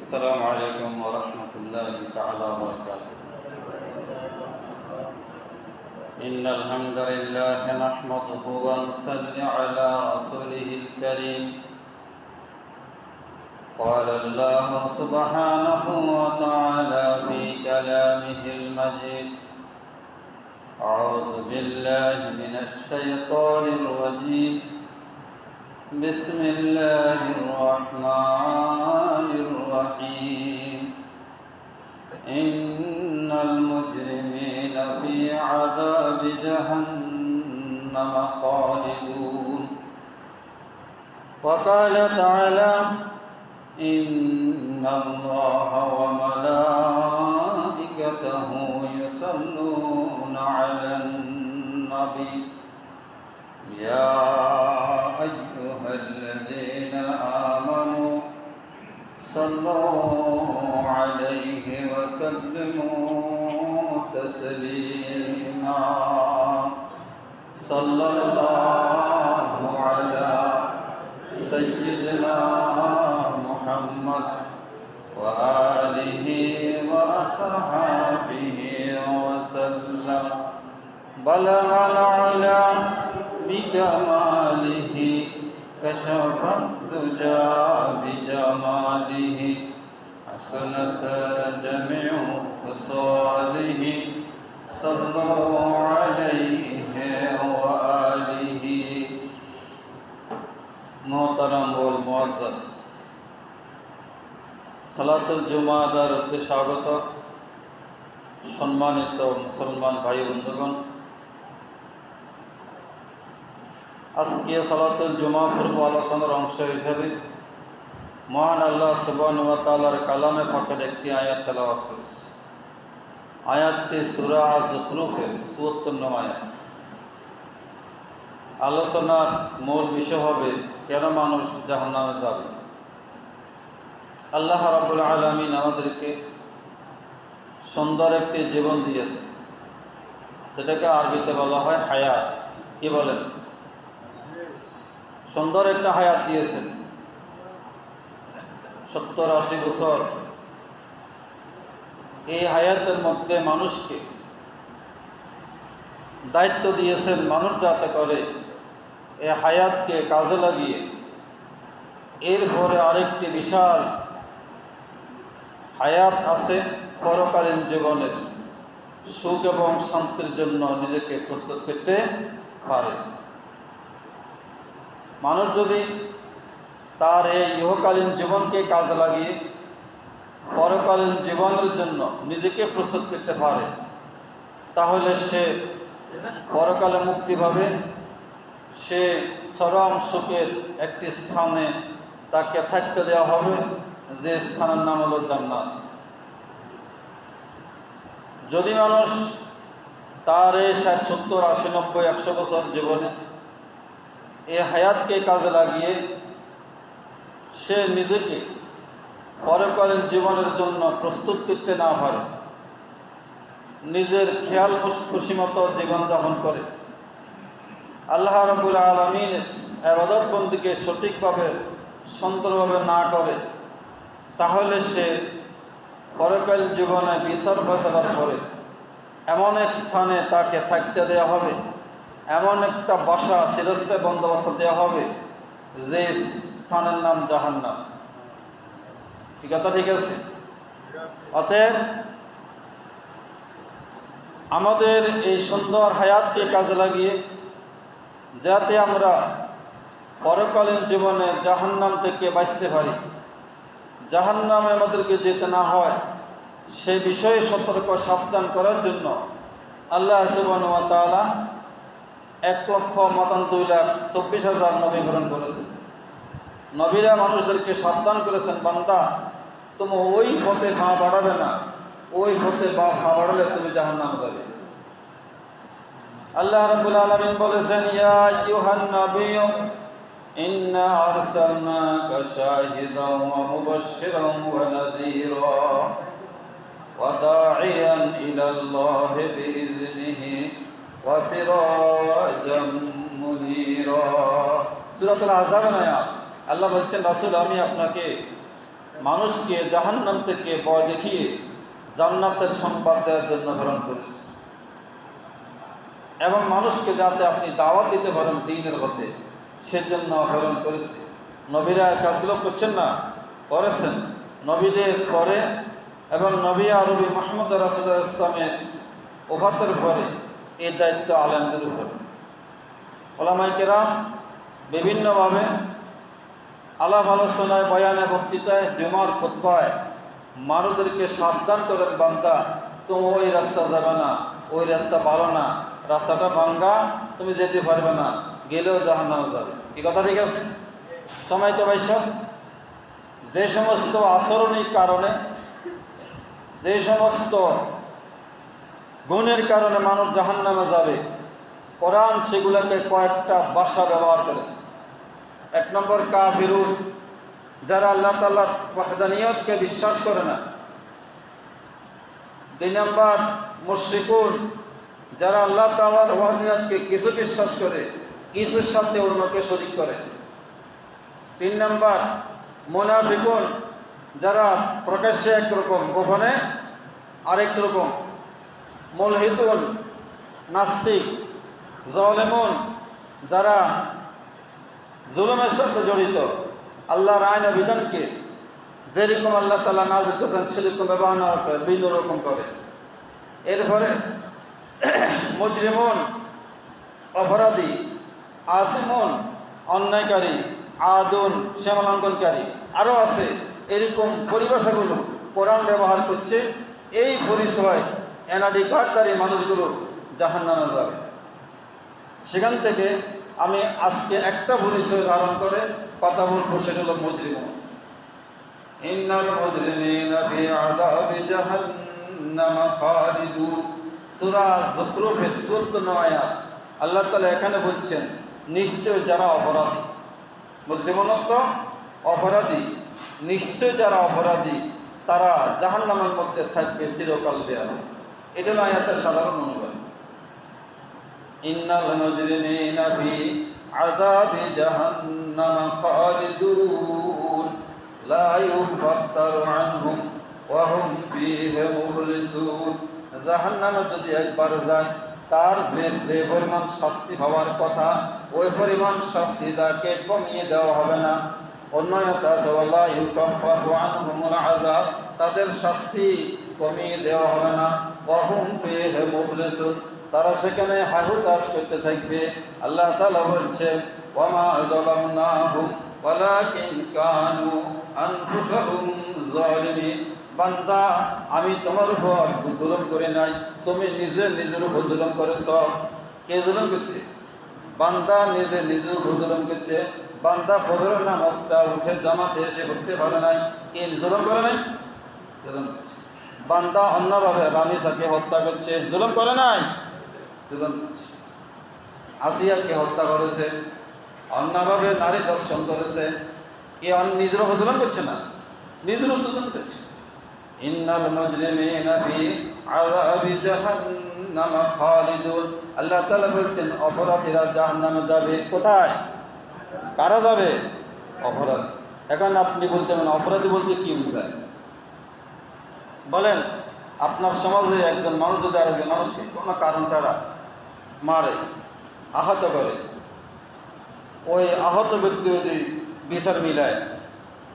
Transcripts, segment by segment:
السلام عليكم ورحمة الله تعالى وبركاته. إن الحمد لله نحمده ونصلي على رسوله الكريم. قال الله سبحانه وتعالى في كلامه المجيد: أعوذ بالله من الشيطان الرجيم. بسم الله الرحمن الرحيم. إن المجرمين في عذاب جهنم خالدون. وقال تعالى: إن الله وملائكته يصلون على النبي يا أيها الذين آمنوا صلوا عليه وسلموا تسليما. صلى الله على سيدنا محمد وآله وأصحابه وسلم. بلغ العلا بكماله كشف الدجى بجماله حسنت جميع خصاله صلوا عليه وآله. मोहतरम और मुअज़्ज़ज़, সালাতুল জুমার উদ্দেশ্যে স্বাগত। সম্মানিত মুসলমান ভাই বন্ধুগণ, আজকে সালাতুল জুমা পূর্ব আলোচনার অংশ হিসেবে মহান আল্লাহ সুবহানাহু ওয়া তাআলার কালামে পাকের একটি আয়াত তেলাওয়াত করেছি। আয়াতটি সূরা আয-যুখরুফের ৭৪ নং আয়াত। আলোচনার মূল বিষয় হবে কেন মানুষ জাহান্নামে যাবে। আল্লাহ রাব্বুল আলামিন আমাদেরকে সুন্দর একটি জীবন দিয়েছে, যেটাকে আরবিতে বলা হয় হায়াত। কি বলেন? সুন্দর একটা হায়াত দিয়েছেন। ৭০-৮০ বছর এই হায়াতের মধ্যে মানুষকে দায়িত্ব দিয়েছেন, মানুষ যাতে করে এই হায়াতকে কাজে লাগিয়ে এরপরে আরেকটি বিশাল হায়াত আছে পরকালীন জীবনের সুখ এবং শান্তির জন্য নিজেকে প্রস্তুত করতে পারে। মানুষ যদি তার এই ইহকালীন জীবনকে কাজে লাগিয়ে পরকালীন জীবনের জন্য নিজেকে প্রস্তুত করতে পারে, তাহলে সে পরকালে মুক্তি পাবে। সে চরম সুখের একটি স্থানে তাকে থাকতে দেওয়া হবে, যে স্থানের নাম হলো জান্নাত। যদি মানুষ তার এই ৬০, ৭০, ৮০, ৯০, ১০০ বছর জীবনে এই হায়াতকে কাজে লাগিয়ে সে নিজেকে পরকালীন জীবনের জন্য প্রস্তুত করতে না পারে, নিজের খেয়াল খুশিমতো জীবনযাপন করে আল্লাহ রাব্বুল আলামিনের ইবাদত বন্দেগী সঠিকভাবে সুন্দরভাবে না করে, তাহলে সে পরকালীন জীবনে বিচার ফয়সালার পরে এমন এক স্থানে তাকে থাকতে দেওয়া হবে, এমন একটা বাসা চিরস্থায়ী বন্দোবস্ত দেওয়া হবে, যে স্থানের নাম জাহান্নাম। কি কথা ঠিক আছে? অতএব আমাদের এই সুন্দর হায়াতকে কাজে লাগিয়ে যাতে আমরা পরকালীন জীবনে জাহান্নাম থেকে বাঁচতে পারি, জাহান্নামে আমাদেরকে যেতে না হয়, সে বিষয়ে সতর্ক সাবধান করার জন্য আল্লাহ সুবহানাহু ওয়া তাআলা ১,২,২,২৪,০০০ নবী প্রেরণ করেছেন। নবীরা মানুষদেরকে সাবধান করেছেন, বান্দা তুমি ওই পথে পা বাড়াবে না, ওই পথে পা বাড়ালে তুমি জাহান্নামে যাবে। আল্লাহ রাব্বুল আলামিন বলেছেন, ইয়া আইয়ুহান নাবিয়্যু ইন্না আরসালনাকা শাহিদান ওয়া মুবাশশিরান ওয়া নাযীরা ওয়া দাঈয়ান ইলাল্লাহি বিইযনিহি ওয়া সিরাজাম মুনীরা। সূরাতুল আহজাবের আয়াত। আল্লাহ বলছেন, রাসূল আমি আপনাকে মানুষকে জাহান্নাম থেকে ভয় দেখিয়ে জান্নাতের সংবাদ দেওয়ার জন্য প্রেরণ করেছে, এবং মানুষকে যাতে আপনি দাওয়াত দিতে পারেন দ্বীনের পথে সেজন্য প্রেরণ করেছে। নবীরা কাজগুলো করছেন না, করেছেন। নবীদের পরে এবং নবী আরবি মুহাম্মদ রাসূলুল্লাহ ইসলামের ওফাতের পরে এই দায়িত্ব আলেমদের উপর। ওলামায়ে কেরাম বিভিন্নভাবে আলাপ আলোচনায়, বয়ানে, বক্তৃতায়, জুমার খুতবায় মানুষদেরকে সাবধান করেন, বান্দা তুমি ওই রাস্তা যাবে না, ওই রাস্তা ভালো না, রাস্তাটা ভাঙ্গা, তুমি যেতে পারবে না, গেলেও জাহান্নামে যাবে। কি কথা ঠিক আছে? সম্মানিত ভাই সব, যে সমস্ত আচরণিক কারণে, যে সমস্ত গুণের কারণে মানুষ জাহান্নামে যাবে, কোরআন সেগুলোকে কয়েকটা ভাষা ব্যবহার করেছে। 1 নম্বর কাফিরুন, যারা আল্লাহ তাআলার ওয়াহদানিয়তকে বিশ্বাস করে না। 2 নম্বর মুশরিকুন, যারা আল্লাহ তাআলার ওয়াহদানিয়তকে কিছু বিশ্বাস করে, কিছুর সাথে অন্যকে শরীক করে। 3 নম্বর মুনাফিকুন, যারা প্রকাশ্যে একরকম, গোপনে আরেক রকম। মুলহিদুন, নাস্তিক। জালেমুন, যারা জুলুমের সাথে জড়িত, আল্লাহর আইন ও বিধানকে যেরকম আল্লাহ তাআলা নাযিল করেছেন সেরকম ব্যবহার না করে ভিন্ন রকম করে। এরপরে মুজরিমুন, অপরাধী। আসিমুন, অন্যায়কারী। আদুন, সীমালঙ্ঘনকারী। আরও আছে এরকম পরিভাষাগুলো কোরআন ব্যবহার করছে। এই পরিচয় এনআইডি কার্ডধারী মানুষগুলো জাহান্নামে যাবে। সেখান থেকে আমি আজকে একটা পরিচয় ধারণ করে কথা বলবো, সেটা হলো মুজরিমুন। ইন্নাল মুজরিমিনা ফি আযাবি জাহান্নাম খালিদুন। সূরা যুখরুফের 14 আয়াত আল্লাহ তাআলা এখানে বলছেন, নিশ্চয় যারা অপরাধী, মুজরিমুন তো অপরাধী, নিশ্চয় যারা অপরাধী তারা জাহান্নামের মধ্যে থাকবে চিরকাল দেয়াল। এটা হলো আয়াতের সাধারণ অনুবাদ। ইন্নাল মুজরিমিনা ফি আযাবি জাহান্নাম খালিদুন লা ইউফাত্তারু আনহুম ওয়া হুম ফীহি মুবলিসুন। জাহান্নামে যদি একবার যায় তার যে পরিমাণ শাস্তি হওয়ার কথা ওই পরিমাণ শাস্তি তাকে কমিয়ে দেওয়া হবে না। অন্যতা ওয়ালা ইউকাফফারু আনহুমুল আযাব, তাদের শাস্তি কমিয়ে দেওয়া হবে না। ওয়া হুম ফীহি মুবলিসুন, তারা সেখানে হাহুতাশ করতে থাকবে। আল্লাহ তাআলা বলছে, ওয়া মা যালামনাহুম ওয়ালাকিন কানু আনফুসাহুম যালিমিন। বান্দা, আমি তোমার উপর জুলুম করে নাই, তুমি নিজে নিজের উপর জুলুম করেছ। কে জুলুম করছে? বান্দা নিজে নিজের উপর জুলুম করছে। বান্দা ফজরের নামাজটা উঠে জামাতে এসে পড়তে পারে নাই, কে জুলুম করে নাই? জুলুম করছে। বান্দা অন্যভাবে রামিসাকে হত্যা করছে, জুলুম করে নাই? জুলুম করছে। আসিয়াকে হত্যা করেছে, অন্যভাবে নারী দর্শন করেছে, কে নিজের উপর জুলুম করছে না? নিজের উপর জুলুম করছে। ইন্নাল মুজরিমিনা ফি আযাবি জাহান্নাম খালিদুন। আল্লাহ তাআলা বলছেন অপরাধীরা জাহান্নামে যাবে। কোথায়? কারা যাবে? অপরাধী। এখন আপনি বলতে পারেন অপরাধী বলতে কি বোঝায়? বলেন, আপনার সমাজে একজন মানুষ যদি আরেকজন মানুষকে কোনো কারণ ছাড়া মারে, আহত করে, ওই আহত ব্যক্তি যদি বিচার মিলায়,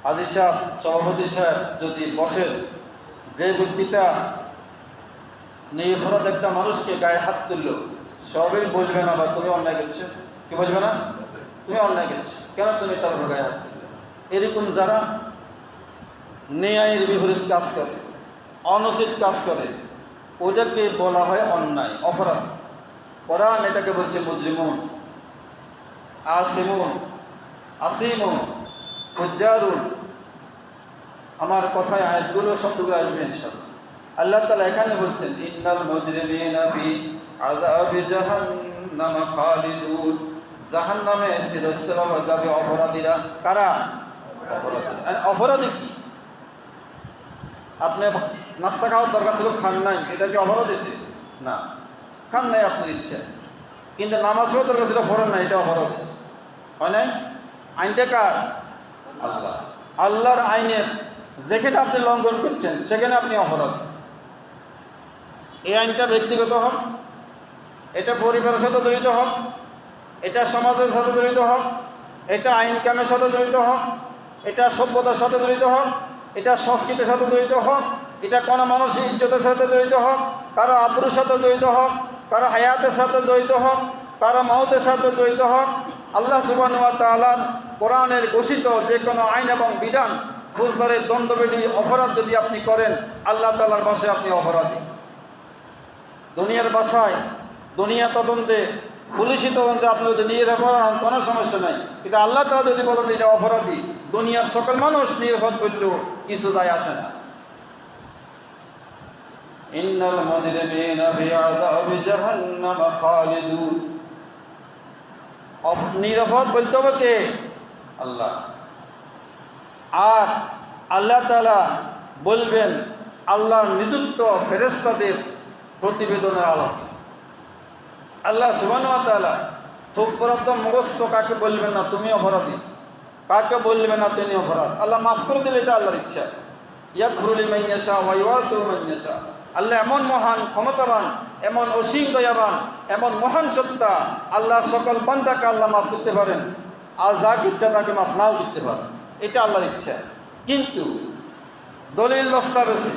হাজী সাহেব, সভাপতি সাহেব যদি বসেন, যে ব্যক্তিটা নিরপরাধ একটা মানুষকে গায়ে হাত তুলল, সবাই বলবে না বা তুমি অন্যায় করছো? কি বলবে না? তুমি অন্যায় করছো, কেন তুমি তার উপর গায়ে হাত তুললে? এরকম যারা ন্যায়ের বিপরীত কাজ করে, অনুচিত কাজ করে, ওটাকে বলা হয় অন্যায়, অপরাধ। কোরআন এটাকে বলছে মুজরিমুন, আসিমুন, আসিমুন, ফুজ্জারুন। আমার কথায় আয়াতগুলো শব্দগুলো আসবে ইনশাআল্লাহ। আল্লাহ তাআলা এখানে বলছেন ইন্নাল মুজরিমিনা ফি আযাবি জাহান্নাম খালিদুন। জাহান্নামে চিরস্থায়ী যাবে অপরাধীরা। কারা? অপরাধী। অপরাধী কি? আপনি নাস্তা খাওয়ার দরকার ছিল, খান নাই, এটা কি অপরাধ হয়েছে? না, খান নাই আপনার ইচ্ছা, কিন্তু নামাজ পড়ার দরকার ছিল, পড়েন না, এটা অপরাধ হয়েছে, হয় নাই? আইনটা কার? আল্লাহ। আল্লাহর আইনের যেখানে আপনি লঙ্ঘন করছেন সেখানে আপনি অপরাধ। এই আইনটা ব্যক্তিগত হোক, এটা পরিবারের সাথে জড়িত হোক, এটা সমাজের সাথে জড়িত হোক, এটা আইন কানুনের সাথে জড়িত হোক, এটা সভ্যতার সাথে জড়িত হোক, এটা সংস্কৃতির সাথে জড়িত হোক, এটা কোনো মানুষের ইজ্জতের সাথে জড়িত হোক, কারো আব্রুর সাথে জড়িত হোক, কারো হায়াতের সাথে জড়িত হোক, কারো মওতের সাথে জড়িত হোক, আল্লাহ সুবহানাহু ওয়া তাআলার কোরআনের ঘোষিত যে কোনো আইন এবং বিধান ফৌজদারের দণ্ডবিধি অপরাধ যদি আপনি করেন, আল্লাহ তাআলার ভাষায় আপনি অপরাধী। দুনিয়ার ভাষায়, দুনিয়া তদন্তে, পুলিশি তদন্তে আপনি যদি নিরপরাধ হন কোনো সমস্যা নাই, কিন্তু আল্লাহ তাআলা যদি বলেন এটা অপরাধী, দুনিয়ার সকল মানুষ নিরপরাধ করলেও কিছু যায় আসে না। ইন্নাল মুজরিমিনা ফি আযাবি জাহান্নাম খালিদুন। নিরপরাধ বলতে হবে কে? আল্লাহ। আর আল্লাহ তাআলা বলবেন আল্লাহর নিযুক্ত ফেরেশতাদের প্রতিবেদনের আলোকে। আল্লাহ সুবহানাহু ওয়া তাআলা থুপরাদ্দ মুখস্থ কাকে বলবেন না তুমি অপরাধী, কাকে বলবেন না তিনি অপরাধ, আল্লাহ মাফ করে দিলে এটা আল্লাহর ইচ্ছা। ইয়াগফিরু লিমান ইয়াশা ওয়া ইউআযিবু মান ইয়াশা। আল্লাহ এমন মহান ক্ষমতাবান, এমন অসীম দয়াবান, এমন মহান সত্তা, আল্লাহর সকল বান্দাকে আল্লাহ মাফ করতে পারেন, আর যাকে ইচ্ছা তাকে মাফ নাও করতে পারেন, এটা আল্লাহর ইচ্ছা। কিন্তু দলিল দস্তাবেজে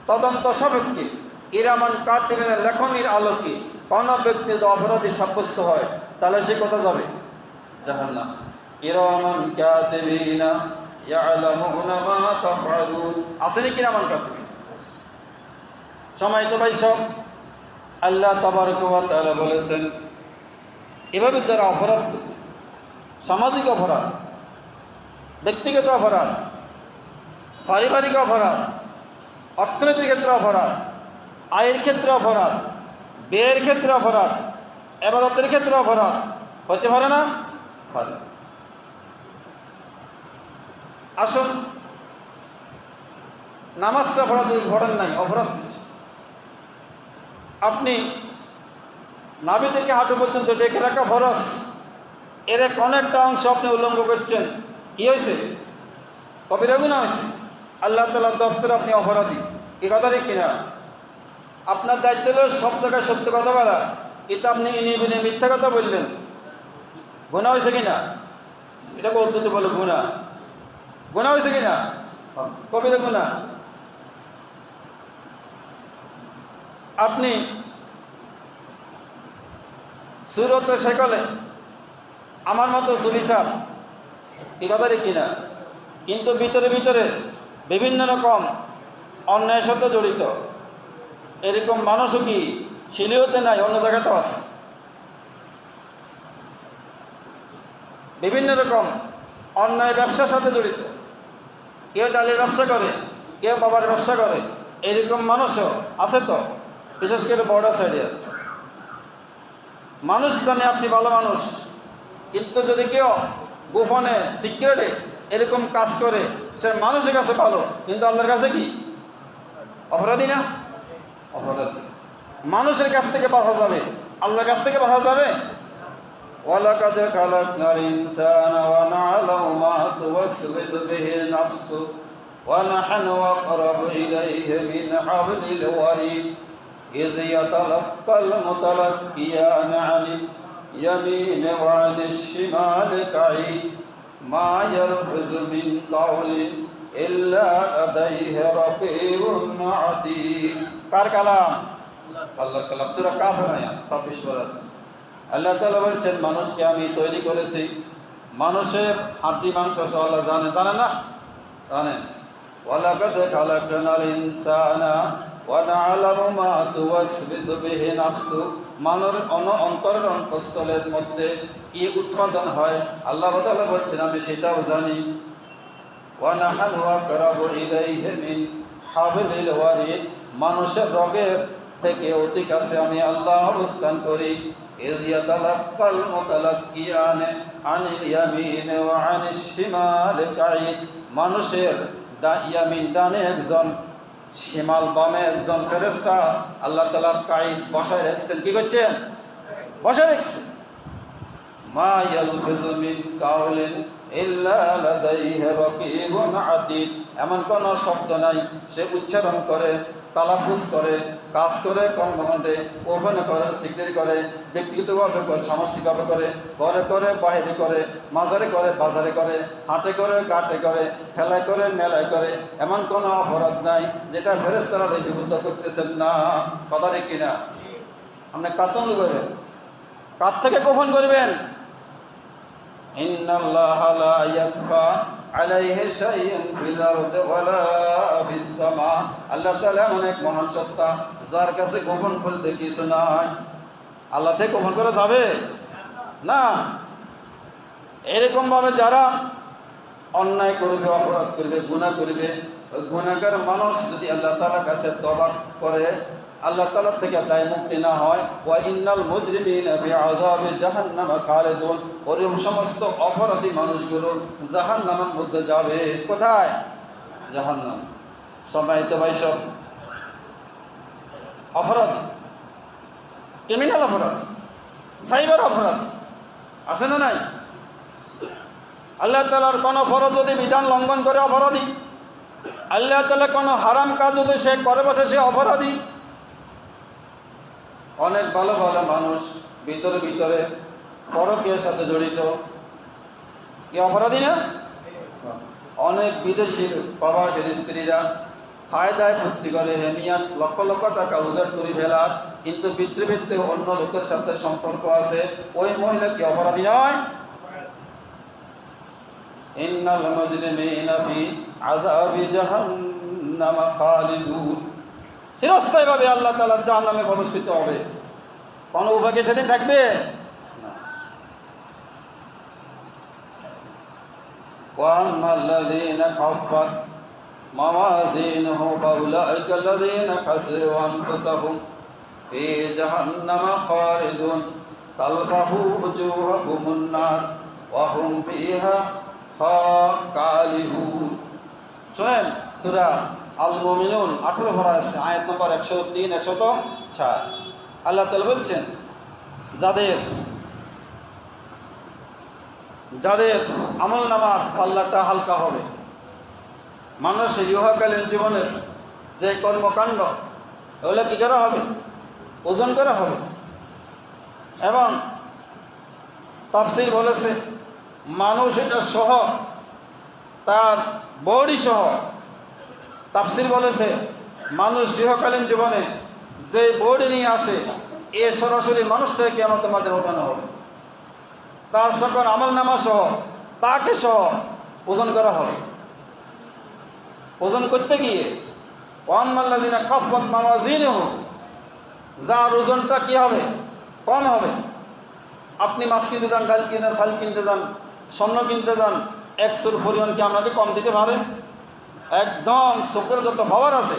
তদন্ত সাপেক্ষে কিরামান কাতিবিনের লেখনির আলোকে কোনো ব্যক্তি যদি অপরাধী সাব্যস্ত হয় তাহলে সে কোথায় যাবে? জাহান্নাম। কিরামান কাতিবিনা ইয়ালামুনা মা তাফআলুন। আসেনি কিরামান কাতিবিন? সম্মানিত ভাই সব, আল্লাহ তাবারক ওয়া তাআলা বলেছেন এভাবে যারা অপরাধ, সামাজিক অপরাধ, ব্যক্তিগত অপরাধ, পারিবারিক অপরাধ, অর্থনীতির ক্ষেত্রে অপরাধ, আয়ের ক্ষেত্রে অপরাধ, ব্যয়ের ক্ষেত্রে অপরাধ, ইবাদতের ক্ষেত্রে অপরাধ হতে পারে না? পারে। আসুন, নামাজটা অপরাধ ঘটেন নাই, অপরাধ হচ্ছে আপনি নাভি থেকে হাঁটু পর্যন্ত ডেকে রাখা ফরজ, এর অনেকটা অংশ আপনি উল্লঙ্ঘন করছেন। কি হয়েছে? কবিরা গুনাহ হয়েছে। আল্লাহ তাআলার দপ্তরে আপনি অপরাধী। কি কথা ঠিক কিনা? আপনার দায়িত্ব হলো সব জায়গায় সত্য কথা বলা, কিন্তু আপনি ইনি বিনি মিথ্যা কথা বললেন, গুনাহ হয়েছে কিনা? এটাকে উর্দুতে বলে গুনাহ। গুনাহ হয়েছে কিনা? কবিরা গুনাহ। আপনি সুরতে সেকলে আমার মতো সুবিচার, কি কথা ঠিক কিনা? কিন্তু ভিতরে ভিতরে বিভিন্ন রকম অন্যায়ের সাথে জড়িত এরকম মানুষও কি সিলিওতে নাই, অন্য জায়গাতেও আছে। বিভিন্ন রকম অন্যায় ব্যবসার সাথে জড়িত, কেউ ডালের ব্যবসা করে, কেউ বাবার ব্যবসা করে, এরকম মানুষও আছে। তো বিশেষ করে বর্ডার সাইডে আছে। মানুষ জানে আপনি ভালো মানুষ, কিন্তু যদি কেউ গোপনে সিক্রেটে এরকম কাজ করে, সে মানুষের কাছে ভালো, কিন্তু আল্লাহর কাছে কি অপরাধী না? অপরাধী। মানুষের কাছ থেকে বাঁচা যাবে, আল্লাহর কাছ থেকে বাঁচা যাবে? ওয়ালাকাদ খালাকনাল ইনসানা ওয়া না'লামু মা তুওয়াসওয়িসু বিহি নাফসু ওয়া নাহনু আকরাবু ইলাইহি মিন হাবলিল ওয়ারিদ ইয ইয়াতালাক্কাল মুতালাক্কিয়ানা আনিল ইয়ামিনি ওয়া আনিশ শিমালি কাঈদ মা ইয়ালফিযু মিন কাওলিন ইল্লা লাদাইহি রাকীবুন আতীদ। কার কালাম? আল্লাহর কালাম। সূরা কাফির আয়াত 26 পারা। আল্লাহ তাআলা বলছেন মানুষকে আমি তৈরি করেছি, মানুষের হাড্ডি মাংস সহ আল্লাহ জানেন, জানেন না? জানেন। ওয়ালাকাদ খালাকনাল ইনসানা ওয়া না'লামু মা তুওয়াসওয়িসু বিহি নাফসু। মানবের অন্তরের অন্তঃস্থলের মধ্যে কি উৎপাদন হয় আল্লাহ তাআলা বলছেন আমি সেটাও জানি। ওয়া নাহনু আকরাবু ইলাইহি মিন হাবলিল ওয়ারিদ। মানুষের রগের থেকে অতি কাছে আমি আল্লাহ অবস্থান করি। ইয ইয়াতালাক্কাল মুতালাক্কিয়ানা আনিল ইয়ামিনি ওয়া আনিশ শিমালি কাঈদ। মানুষের ইয়ামিন ডানে একজন, শিমাল বামে একজন ফেরেশতা আল্লাহ তাআলা কাঈদ বসায় রেখেছেন। কি করছেন? বসায় রেখেছেন। মা ইয়ালফিযু মিন কাওলিন ইল্লা লাদাইহি রাকিবুন আতীদ, এমন কোনো শব্দ নাই সে উচ্চারণ করে, তালাফুজ করে, কাজ করে, কর্মকাণ্ডে, ওখানে করে, স্বীকৃতি করে, ব্যক্তিগতভাবে করে, সামষ্টিকভাবে করে, ঘরে করে, বাহিরে করে, মাজারে করে, বাজারে করে, হাটে করে, ঘাটে করে, খেলায় করে, মেলায় করে, এমন কোনো অপরাধ নাই যেটা ফেরেশতারা লিপিবদ্ধ করতেছেন না। কথা ঠিক কিনা? আপনি কাতন করবেন, কার থেকে গোপন করবেন? ইন্নাল্লাহা লা ইয়াখফা আলাইহি শাইউন ফিল আরদি ওয়ালা ফিস সামা, আল্লাহ তাআলা এমন এক মহান সত্তা যার কাছে গোপন বলতে কিছু নাই। আল্লাহ থেকে গোপন করা যাবে না। এরকমভাবে যারা অন্যায় করবে, অপরাধ করবে, গুনাহ করবে, ওই গুনাহগার মানুষ যদি আল্লাহ তাআলার কাছে তওবা করে, আল্লাহ তাআলা থেকে দায় মুক্তি না হয়, ওয়া ইন্নাল মুজরিমিনা ফি আযাবি জাহান্নাম খালিদুন, ওরকম সমস্ত অপরাধী মানুষগুলো জাহান্নামের মধ্যে যাবে। কোথায়? জাহান্নাম। সম্মানিত ভাই, সব অপরাধী, ক্রিমিনাল অপরাধী, সাইবার অপরাধী আছে না নাই? আল্লাহ তাআলার কোনো ফরজ যদি বিধান লঙ্ঘন করে অপরাধী, আল্লাহ তাআলা কোনো হারাম কাজ যদি সে করে বসে সে অপরাধী। অনেক ভালো ভালো মানুষ ভিতরে ভিতরে পরকীয়ার সাথে জড়িত, কি অপরাধী না? অনেক বিদেশির প্রবাসীর স্ত্রীরা খায় দায় ফুর্তি করে, হেমিয়ান লক্ষ লক্ষ টাকা উজাড় করে ফেলার, কিন্তু পিতৃবৃত্তে অন্য লোকের সাথে সম্পর্ক আছে, ওই মহিলা কি অপরাধী নয়? ইন্নাল মুজরিমিনা ফি আযাবি জাহান্নাম খালিদুন, চিরস্থায়ীভাবে আল্লাহ তাআলার জাহান্নামে প্রবেশ করতে হবে। কোনো উপায় সেদিন থাকবে না। وَأَمَّا الَّذِينَ خَفَّتْ مَوَازِينُهُمْ فَأُولَٰئِكَ الَّذِينَ خَسِرُوا أَنفُسَهُمْ فِي جَهَنَّمَ خَالِدُونَ تَلْفَحُ وُجُوهَهُمُ النَّارُ وَهُمْ فِيهَا كَالِحُونَ। শুনেন, সূরা আল মুমিনুন 18 পারা আছে, আয়াত নম্বর 103 104। আল্লাহ তাআলা বলছেন, যাদের আমল নামার পাল্লাটা হালকা হবে, মানুষের ইহকালীন জীবনের যে কর্মকাণ্ড এগুলো কী করা হবে? ওজন করা হবে। এবং তাফসীর বলেছে মানুষ এটা সহ, তার বডি সহ, তাফসীর বলেছে মানুষ ইহকালীন জীবনে যে বডি নিয়ে আসে এ সরাসরি মানুষটাকে কিয়ামতের মাঠে ওঠানো হবে, তার সকল আমল নামা সহ তাকে সহ ওজন করা হবে। ওজন করতে গিয়ে ওয়াম্মাল্লাযিনা খাফফাত মাওয়াজিনুহুম, যার ওজনটা কী হবে? কম হবে। আপনি মাছ কিনতে যান, ডাল কিনতে যান, চাল কিনতে যান, স্বর্ণ কিনতে যান, 100 পরিমাণ কি আপনাকে কম দিতে পারে? একদম চোখের যত পাওয়ার আছে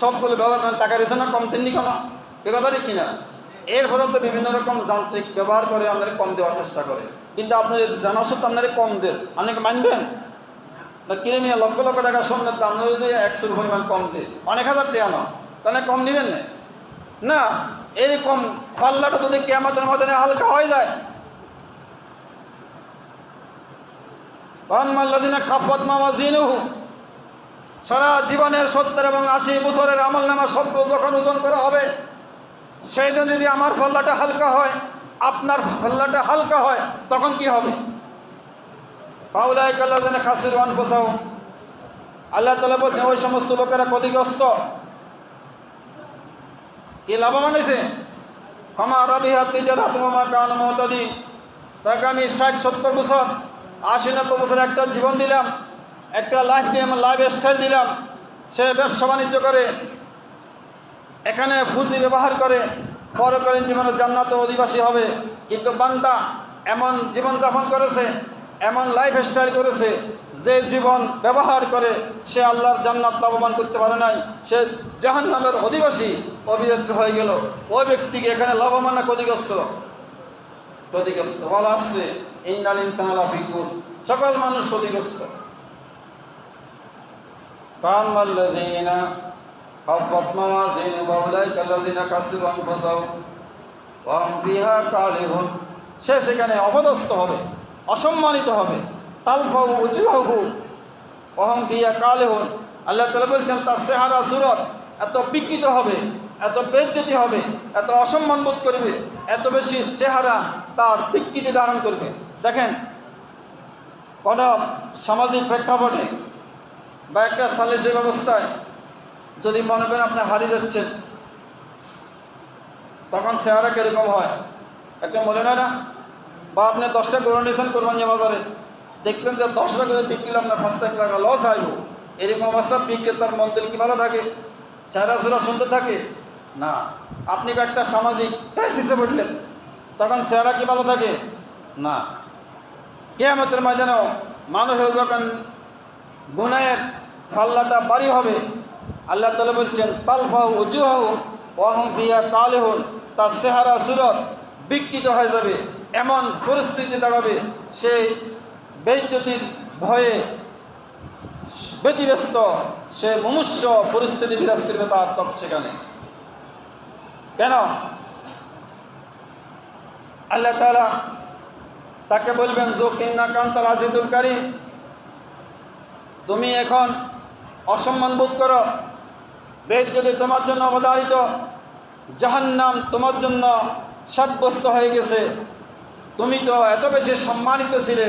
সবগুলো ব্যবহার করেন, টাকা রয়েছে না কম দেননি কেন? এ কথা ঠিক কিনা? এরপরে তো বিভিন্ন রকম যান্ত্রিক ব্যবহার করে আপনারা কম দেওয়ার চেষ্টা করে, কিন্তু আপনি যদি জানা সত্ত্বেও আপনারা কম দেন, অনেকে মানবেন না? কিনে নিয়ে লক্ষ লক্ষ টাকা স্বর্ণের দাম যদি 100 পরিমাণ কম দেয়, অনেক হাজার দেওয়া না, তাহলে কম নেবেন না? এরকম পাল্লাটা যদি কিয়ামতের ময়দানে হালকা হয়ে যায়, ওয়াম্মাল্লাযিনা খাফফাত মাওয়াজিনুহুম, সারা জীবনের 70 এবং 80 বছরের আমল নামা শব্দ যখন ওজন করা হবে, সেই দিন যদি আমার পাল্লাটা হালকা হয়, আপনার পাল্লাটা হালকা হয়, তখন কি হবে? ফাউলাইকা আল্লাযিনা খাসিরু আনফুসাহুম, আল্লাহ তাআলা বলেন ওই সমস্ত লোকেরা ক্ষতিগ্রস্ত। কি লাভবান হয়েছে? ফামা রাবিহাত তিজারাতুহুম ওয়া মা কানু মুহতাদিন, তাকে আমি 60-70 বছর 80-90 বছর একটা জীবন দিলাম, একটা লাইফ স্টাইল দিলাম, সে ব্যবসা বাণিজ্য করে, এখানে পুঁজি ব্যবহার করে, পরকালীন জীবনে জান্নাতে অধিবাসী হবে। কিন্তু বান্দা এমন জীবনযাপন করেছে, এমন লাইফ স্টাইল করেছে, যে জীবন ব্যবহার করে সে আল্লাহর জান্নাত লাভবান করতে পারে নাই, সে জাহান্নামের অধিবাসী অভিযাত্রী হয়ে গেল। ওই ব্যক্তিকে এখানে লাভবান না ক্ষতিগ্রস্ত? ক্ষতিগ্রস্ত। বলা আসছে ইন্নাল ইনসানা লাফি খুসর, সকল মানুষ ক্ষতিগ্রস্ত। ফাআম্মাল্লাযীনা খাফফাত মাওয়াজিনুহুম ফাউলাইকা আল্লাযীনা খাসিরু আনফুসাহুম ওয়া হুম ফিহা কালিহুন, সে সেখানে অপদস্থ হবে, অসম্মানিত হবে, তালফাউ উজুহুম ওয়া হুম ফিহা কালিহুন। আল্লাহ তাআলা বলছেন তার চেহারা সুরত এত বিকৃত হবে, এত বেইজ্জতি হবে, এত অসম্মান বোধ করবে, এত বেশি চেহারা তার বিকৃতি ধারণ করবে। দেখেন, কোনো সামাজিক প্রেক্ষাপটে বা একটা সালিসি ব্যবস্থায় যদি মনে করেন আপনি হারিয়ে যাচ্ছেন, তখন চেহারা কীরকম হয় একটা মনে হয় না? বা আপনি 10টা গরু নিয়েছেন কোরবানি বাজারে, দেখলেন যে 10 টাকা করে বিক্রি করলে আপনার 5 টাকা লস আইব, এরকম অবস্থা বিক্রেতার মন দিল কি ভালো থাকে? চেহারা সুরা সুন্দর থাকে না। আপনি একটা সামাজিক ক্রাইসিসে পড়লেন, তখন চেহারা কি ভালো থাকে না। কিয়ামতের ময়দানেও মানুষের যখন গুনাহের ফাল্লাটা বাড়ি হবে, আল্লাহ তাআলা বলছেন তালফাউ উজুহুম ওয়া হুম ফিহা কালিহুন, তার চেহারা সুরত বিকৃত হয়ে যাবে, এমন পরিস্থিতি দাঁড়াবে সে বেইজ্জতির ভয়ে ব্যতিব্যস্ত, সে মুমূর্ষ পরিস্থিতি বিরাজ করবে তার তখন সেখানে। কেন? আল্লাহ তাআলা তাকে বলবেন যুকিন্না কান্তাল আজিজুল কারীম, তুমি এখন অসম্মান বোধ করো, বেইজ্জতি তোমার জন্য অবধারিত, জাহান্নাম তোমার জন্য সাব্যস্ত হয়ে গেছে। তুমি তো এত বেশি সম্মানিত ছিলে,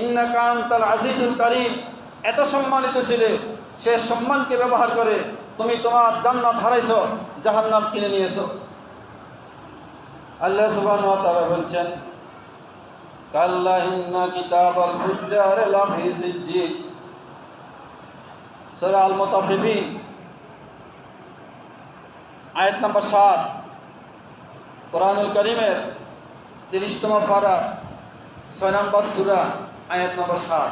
ইন্নাকা আনতাল আজিজুল কারীম, এত সম্মানিত ছিলে, সে সম্মানকে ব্যবহার করে তুমি তোমার জান্নাত হারাইছো, জাহান্নাম কিনে নিয়েছো। আল্লাহ সুবহানাহু ওয়া তাআলা বলছেন কাল্লা ইন্না কিতাবাল ফুজ্জার লাফি সিজ্জিন, সূরা আল মুতাফফিফিন আয়াত নম্বর 7, কোরআনুল কারীমের 30তম পারা 6 নম্বর সূরা আয়াত নম্বর 7।